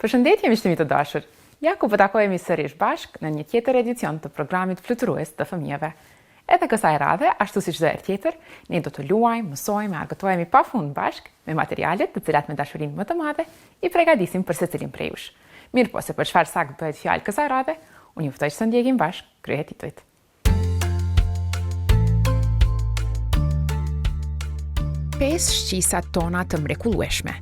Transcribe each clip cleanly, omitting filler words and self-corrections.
Përshëndetje miqtë të dashur. Ja ku po takohemi sërish bashk në një tjetër edicion të programit fluturues të fëmijëve. Edhe kësaj radhe, ashtu si çdo herë tjetër, ne do të luajmë, mësojmë, argëtohemi pafund bashk me materialet të cilat me dashurinë më të madhe i përgatisim për secilin prej jush. Mirë po, se për çfarë sakt bëhet fjalë kësaj radhe, unë ju ftoj që të ndjekim bashk kryetituit. Pesë shqisa tona të mrekullueshme.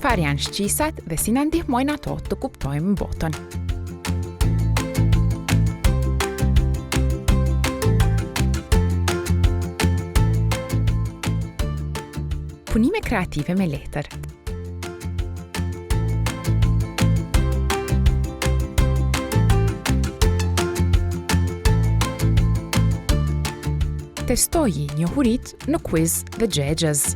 Çfarë janë shqisat dhe si na ndihmojnë ato të kuptojmë botën? Punime kreative me letër. Testoji njohurit në quiz dhe xhexhës.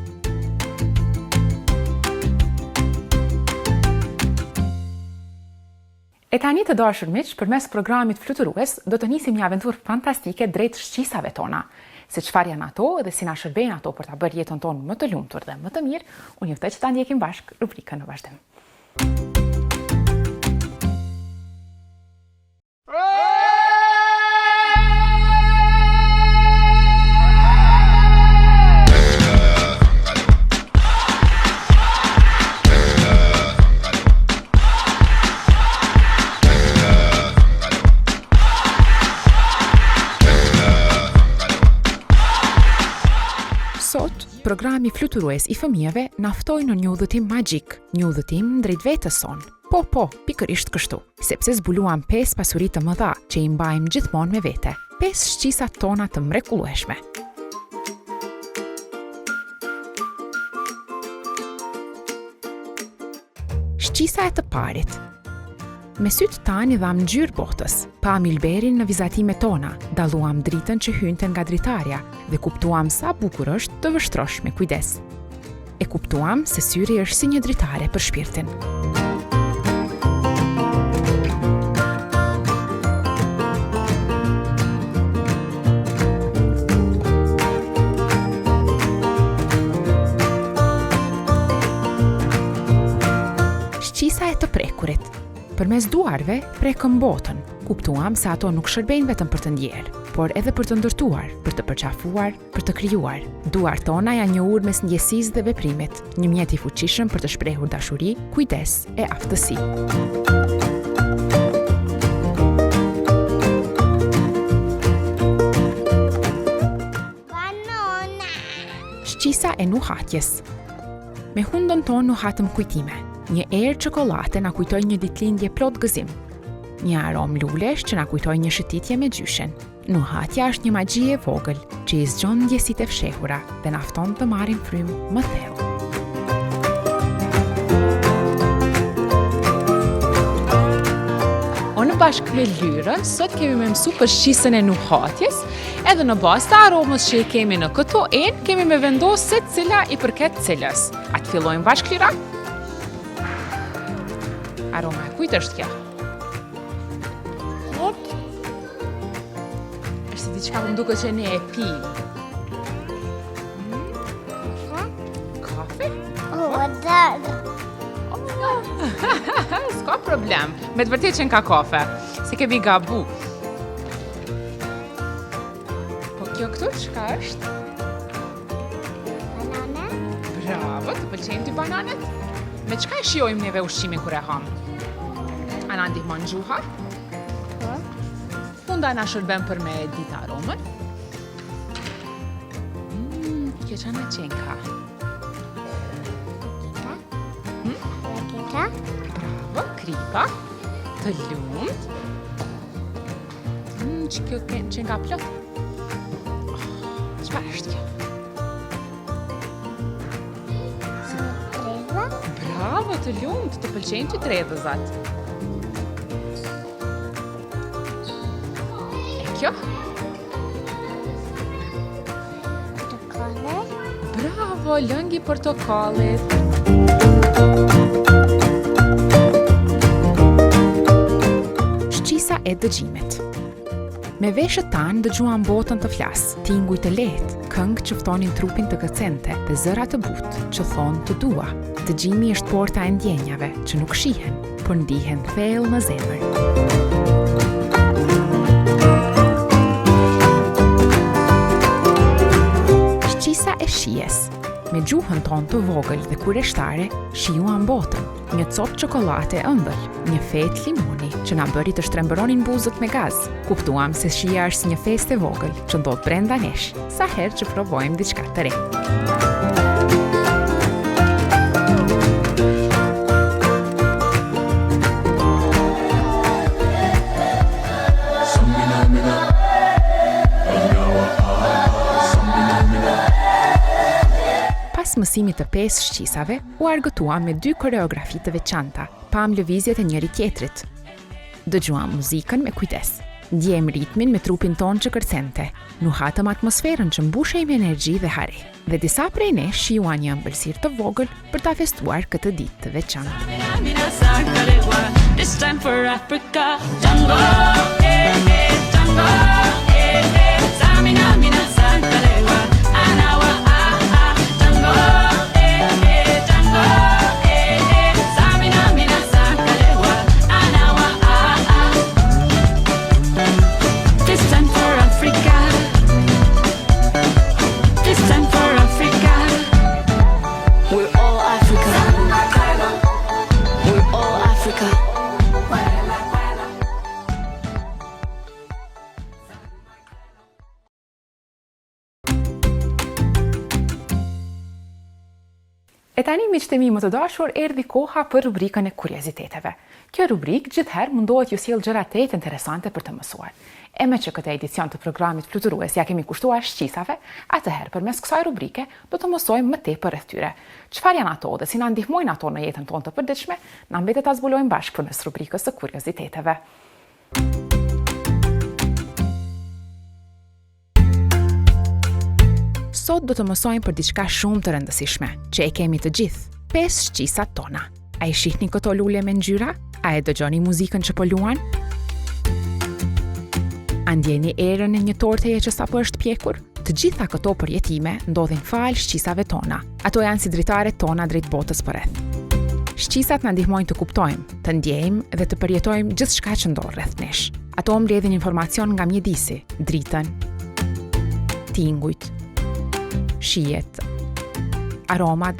E tani të dashur miq, përmes programit fluturues do të nisim një aventurë fantastike drejt shqisave tona. Se çfarë janë ato dhe si na shërbejnë ato për ta bërë jetën tonë më të lumtur dhe më të mirë, unë ju ftoj që ta ndjekim bashk rubrikën në vazhdim. Sot, programi fluturues i fëmijëve na ftoi në një udhëtim magjik, një udhëtim drejt vetes son. Po, pikërisht kështu, sepse zbuluam 5 pasuri të mëdha që i mbajmë gjithmonë me vete. 5 shqisat tona të mrekullueshme. Shqisa e të parit. Me sytë tanë i dham ngjyrë botës, pam Ilberin në vizatimet tona, dalluam dritën që hynte nga dritarja dhe kuptuam sa bukur është të vështrosh me kujdes. E kuptuam se syri është si një dritare për shpirtin. Shqisa e të prekurit. Përmes duarve prekëm botën. Kuptuam se ato nuk shërbejnë vetëm për të ndjerë, por edhe për të ndërtuar, për të përqafuar, për të krijuar. Duart tona janë një urë mes ndjesisë dhe veprimit, një mjet i fuqishëm për të shprehur dashuri, kujdes e aftësi. Shqisa e nuhatjes. Me hundën tonë nuhatëm kujtime. Një erë çokolate na kujtoj një ditëlindje plot gëzim. Një aromë lulesh që na kujtoj një shëtitje me gjyshen. Nuhatja është një magji e vogël që i zgjon ndjesitë e fshehura dhe na fton të marrim frymë më thellë. Unë bashkë me Lyrën, sot kemi me mësu për shqisën e nuhatjes, edhe në bazë të aromës që i kemi në këto enë, kemi me vendosë se cila i përket cilës. A të fillojmë bashkë, Lyra? Aroma e kujt është kjo? Është si diçka më duket që ne e pijmë. Kafe? S'ka problem. Me të vërtetë që n'ka kafe. Se kemi gabu. Po kjo këtu çka është? Banane. Bravo, të pëlqejnë ty bananet? Me çka e shijojmë neve ushqimin kur e ham? A na ndihmon gjuha? Po. Funda na shërben për me ditë aromën. Kjo që na qenka. Raketa. Bravo, kripa. Të lumt. Që kjo qenka plot. Çfarë është kjo? Treza. Bravo, të lumt, të pëlqejnë ty tredhëzat. Kjo? Portokale. Bravo, lëngi portokallit. e dëgjimit. Me veshët tanë dëgjuam botën të flasë, tinguj të lehtë, këngë që ftonin trupin të kërcente dhe zëra të butë që thonë të dua. Dëgjimi është porta e ndjenjave që nuk shihen, por ndihen thellë në zemër. Shqisa e shijes. Me gjuhën tonë të vogël dhe kurioztare, shijuan botën, një copë çokolate ëmbël, një fetë limoni që na bëri të shtrembëronin buzët me gaz. Kuptuam se shija është si një festë e vogël që ndodh brenda nesh, sa herë që provojmë diçka të re. Pas mësimit të 5 shqisave, u argëtuam me 2 koreografi të veçanta, pam lëvizjet e njëri tjetrit. Dëgjuam muzikën me kujdes, ndjem ritmin me trupin ton që kërcente, nuhatëm atmosferën që mbushej me energji dhe hari, dhe disa prej ne shijuan një ëmbëlsirë të vogël për ta festuar këtë ditë të veçantë. This time for Africa, Tango, Tango, Samina, Mina, Sankalewa, Anawa. E tani miqtemi më të dashur, erdhi koha për rubrikën e kurioziteteve. Kjo rubrikë gjithherë mundohet ju sjell gjëra të interesante për të mësuar. E me që këtë edicion të programit fluturues ja kemi kushtuar shqisave, atëherë përmes kësaj rubrike do të mësojmë më tepër rreth tyre. Çfarë janë ato dhe si na ndihmojnë ato në jetën tonë të përditshme, na mbetet ta zbulojmë bashkë përmes rubrikës së kurioziteteve. Sot do të mësojmë për diçka shumë të rëndësishme, që e kemi të gjithë, 5 shqisat tona. A i shihni këto lule me ngjyra? A e dëgjoni muzikën që po luan? A ndjeni erën e një torteje që sapo është pjekur? Të gjitha këto përjetime ndodhin falë shqisave tona. Ato janë si dritaret tona drejt botës përreth. Shqisat na ndihmojnë të kuptojmë, të ndjejmë dhe të përjetojmë gjithçka që ndodh rreth nesh. Ato mbledhin informacion nga mjedisi, dritën, tingujt, shijet, aromat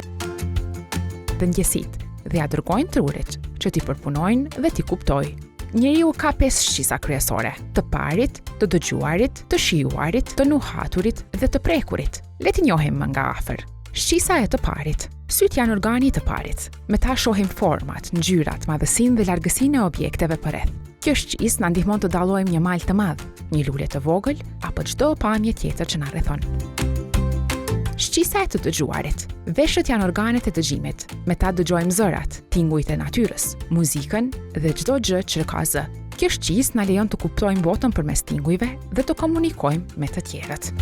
dhe ndjesit dhe ja dërgojnë trurit që t'i përpunojnë dhe t'i kuptojë. Njeriu ka 5 shqisa kryesore: të parit, të dëgjuarit, të shijuarit, të nuhaturit dhe të prekurit. Le t'i njohim më nga afër. Shqisa e të parit. Syt janë organi i të parit. Me ta shohim format, ngjyrat, madhësinë dhe largësinë e objekteve përreth. Kjo shqisë na ndihmon të dallojmë një mal të madh, një lule të vogël apo çdo pamje tjetër që na rrethon. Shqisa e të dëgjuarit. Veshët janë organet e dëgjimit. Me ta dëgjojmë zërat, tingujt e natyrës, muzikën dhe çdo gjë që ka zë. Kjo shqisë na lejon të kuptojmë botën përmes tingujve dhe të komunikojmë me të tjerët.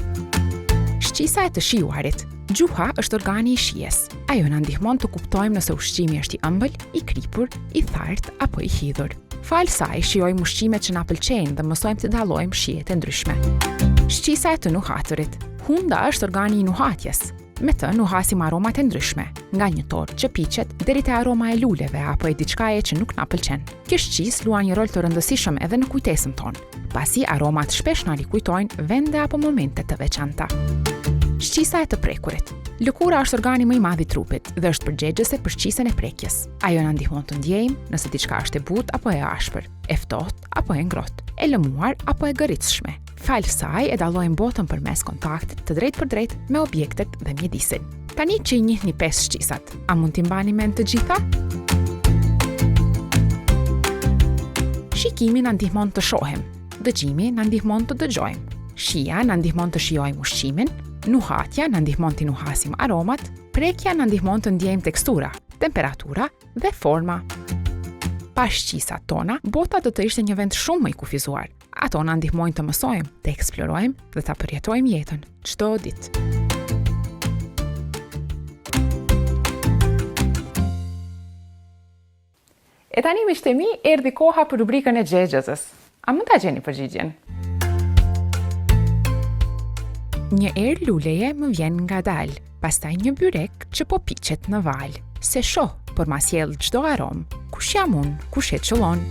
Shqisa e të shijuarit. Gjuha është organi i shijes. Ajo na ndihmon të kuptojmë nëse ushqimi është i ëmbël, i kripur, i thartë apo i hidhur. Falë saj shijojmë ushqimet që na pëlqejnë dhe mësojmë të dallojmë shijet e ndryshme. Shqisa e të nuhaturit. Hunda është organi i nuhatjes. Me të nuhasim aromat e ndryshme, nga një tortë që piqet deri te aroma e luleve apo e diçkaje që nuk na pëlqen. Kjo shqisë luan një rol të rëndësishëm edhe në kujtesën tonë, pasi aromat shpesh na rikujtojnë vende apo momente të veçanta. Shqisa e të prekurit. Lëkura është organi më i madh i trupit dhe është përgjegjëse për shqisën e prekjes. Ajo na ndihmon të ndjejmë nëse diçka është e butë apo e ashpër, e ftohtë apo e ngrohtë, e lëmuar apo e gëritshme. Falë saj e dallojmë botën përmes kontaktit të drejtë për drejtë me objektet dhe mjedisin. Tani që i njihni 5 shqisat, a mund t'i mbani mend të gjitha? Shikimi na ndihmon të shohim, dëgjimi na ndihmon të dëgjojmë, shija na ndihmon të shijojmë ushqimin, nuhatja na ndihmon të nuhasim aromat, prekja na ndihmon të ndjejmë tekstura, temperatura dhe forma. Pa shqisat tona, bota do të ishte një vend shumë më i kufizuar. Ato na ndihmojnë të mësojmë, të eksplorojmë dhe të përjetojmë jetën çdo ditë. E tani miqtemi, erdhi koha për rubrikën e xhexhës. A mund ta gjeni përgjigjen? Një erë luleje më vjen nga dal, pastaj një byrek që po piqet në val. Se shoh, për ma sjell çdo arom, kush jam unë, kush e qëllon.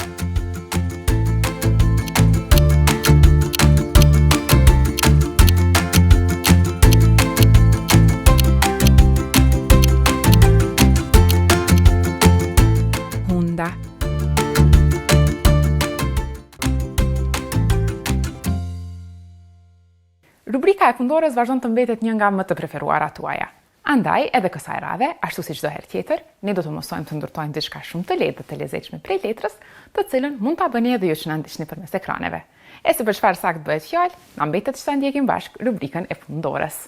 Hunda. Rubrika e fundores vazhdon të mbetet një nga më të preferuarat tuaja. Andaj, edhe kësaj radhe, ashtu si çdo herë tjetër, ne do të mësojmë të ndërtojmë diçka shumë të lehtë dhe të lezetshme prej letrës, të cilën mund ta bëni edhe ju që na ndiqni përmes ekraneve. E se për çfarë sakt bëhet fjalë, na mbetet që ta ndjekim bashkë rubrikën e fundores.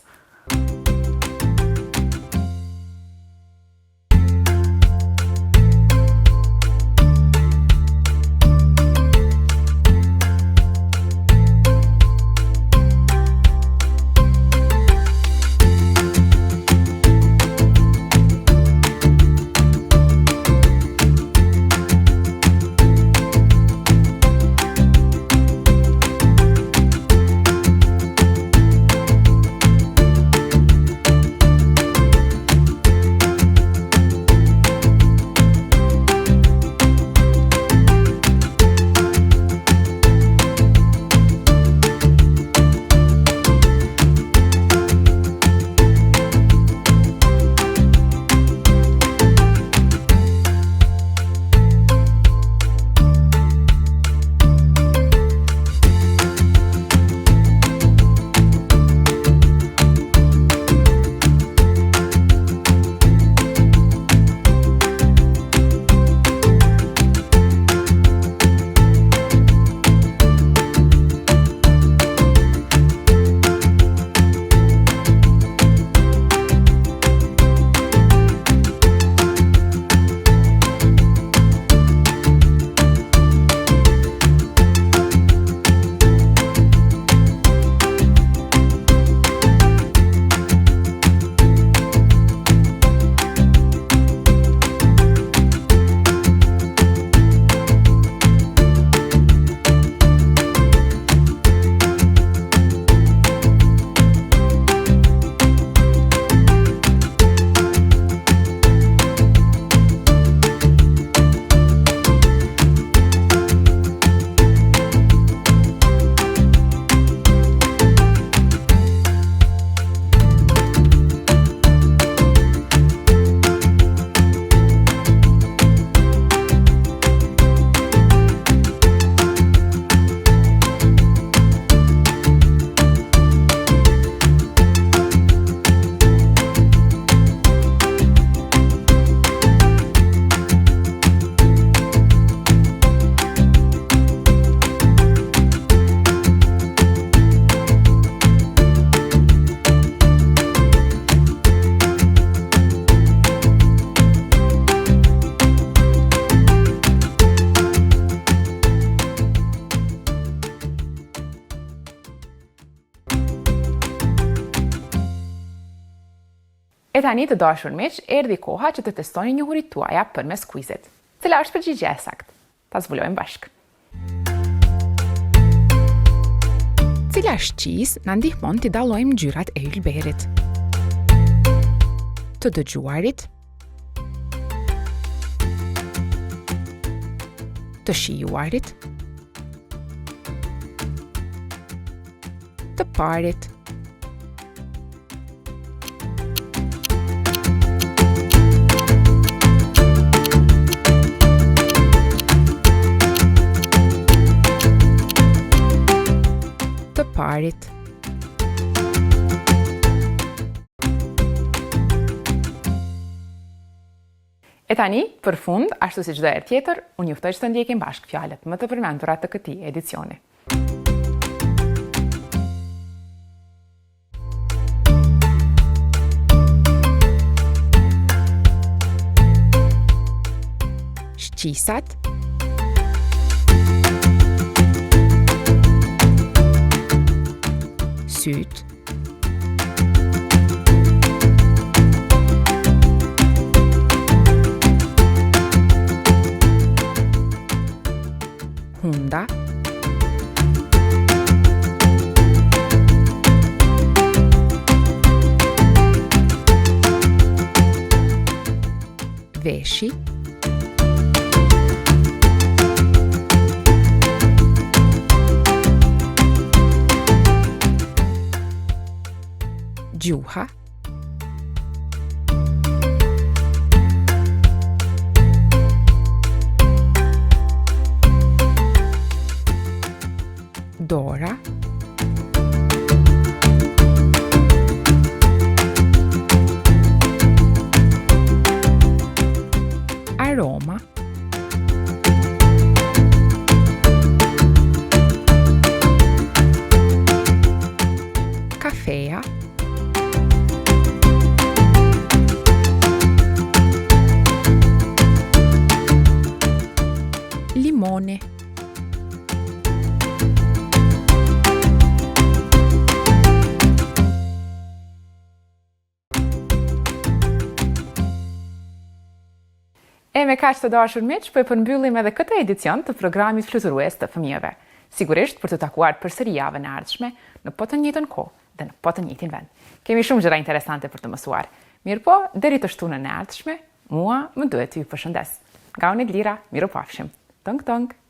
E tani të dashur miq, erdhi koha që të testoni njohuritë tuaja përmes quizit. Cila është përgjigjja e saktë? Ta zbulojmë bashkë. Cila shqisë na ndihmon t'i dallojmë ngjyrat e ylberit? Të dëgjuarit, të shijuarit, të parit. Parit. E tani, për fund, ashtu si çdo herë tjetër, unë juftoj që të ndjekim bashkë fjalët më të përmendura të këtij edicioni. Shqisat, syt, hunda, Mishi, Gjuha, Dora, Aroma, Cafea, Limone, me kaq të dashur miq, po e përmbyllim edhe këtë edicion të programit Fluturues të fëmijëve. Sigurisht për të takuar përsëri javën e ardhshme në po të njëjtën kohë dhe në po të njëjtin vend. Kemi shumë gjëra interesante për të mësuar. Mirëpo, deri të shtunën e ardhshme, mua më duhet t'ju përshëndes. Nga unë Lira, mirupafshim. Tong tong.